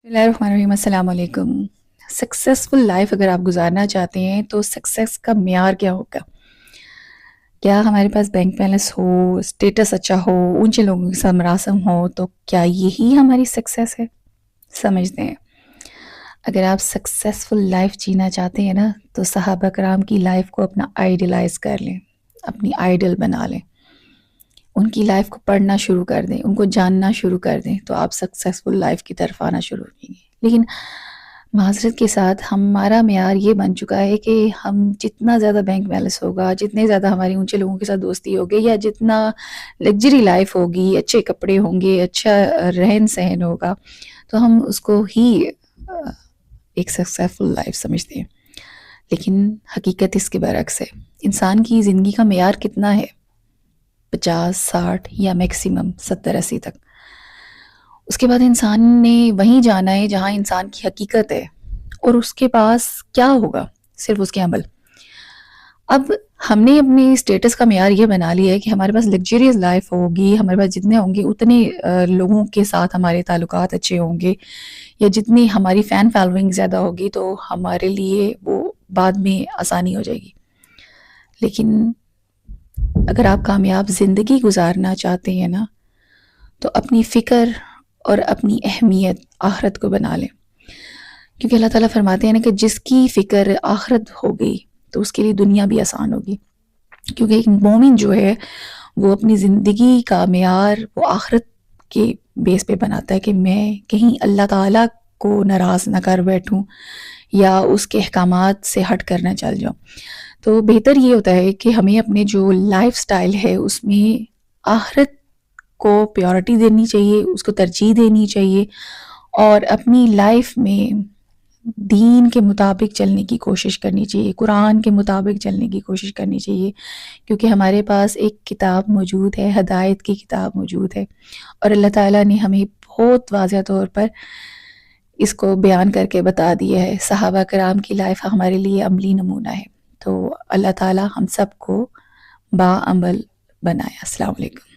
बिस्मिल्लाहिर्रहमानिर्रहीम। अस्सलाम वालेकुम। सक्सेसफुल लाइफ अगर आप गुजारना चाहते हैं तो सक्सेस का मेयार क्या होगा? क्या हमारे पास बैंक बैलेंस हो, स्टेटस अच्छा हो, ऊंचे लोगों के साथ मरासम हो, तो क्या यही हमारी सक्सेस है? समझते हैं। अगर आप सक्सेसफुल लाइफ जीना चाहते हैं ना, तो सहाबा कराम की लाइफ को अपना आइडलाइज कर लें, अपनी आइडल बना लें, उनकी लाइफ को पढ़ना शुरू कर दें, उनको जानना शुरू कर दें, तो आप सक्सेसफुल लाइफ की तरफ आना शुरू करेंगे। लेकिन माज़रत के साथ हमारा मेयार ये बन चुका है कि हम जितना ज़्यादा बैंक बैलेंस होगा, जितने ज़्यादा हमारी ऊंचे लोगों के साथ दोस्ती होगी, या जितना लग्जरी लाइफ होगी, अच्छे कपड़े होंगे, अच्छा रहन सहन होगा, तो हम उसको ही अ, एक सक्सेसफुल लाइफ समझते हैं। लेकिन हकीकत इसके बरक्स है। इंसान की ज़िंदगी का मेयार कितना है? 50, 60 या मैक्सिमम 70, 80 तक। उसके बाद इंसान ने वहीं जाना है जहाँ इंसान की हकीकत है, और उसके पास क्या होगा? सिर्फ उसके अमल। अब हमने अपने स्टेटस का मेयार ये बना लिया है कि हमारे पास लग्जरियस लाइफ होगी, हमारे पास जितने होंगे उतने लोगों के साथ हमारे ताल्लुकात अच्छे होंगे, या जितनी हमारी फ़ैन फॉलोइंग ज़्यादा होगी तो हमारे लिए वो बाद में आसानी हो जाएगी। लेकिन अगर आप कामयाब ज़िंदगी गुजारना चाहते हैं ना, तो अपनी फ़िक्र और अपनी अहमियत आखिरत को बना लें। क्योंकि अल्लाह ताला फरमाते हैं ना कि जिसकी फ़िक्र आखिरत हो गई तो उसके लिए दुनिया भी आसान होगी। क्योंकि एक मोमिन जो है वो अपनी ज़िंदगी का मेयार वो आखिरत के बेस पे बनाता है कि मैं कहीं अल्लाह ताला को नाराज़ ना कर बैठूं या उसके अहकामात से हट कर ना चल जाऊं। तो बेहतर ये होता है कि हमें अपने जो लाइफ स्टाइल है उसमें आखिरत को प्रायोरिटी देनी चाहिए, उसको तरजीह देनी चाहिए, और अपनी लाइफ में दीन के मुताबिक चलने की कोशिश करनी चाहिए, कुरान के मुताबिक चलने की कोशिश करनी चाहिए। क्योंकि हमारे पास एक किताब मौजूद है, हदायत की किताब मौजूद है, और अल्लाह ताला ने हमें बहुत वाज़ह तौर पर इसको बयान करके बता दिया है। सहाबा कराम की लाइफ हमारे लिए अमली नमूना है। तो अल्लाह ताला हम सबको बाअमल बनाए। अस्सलाम वालेकुम।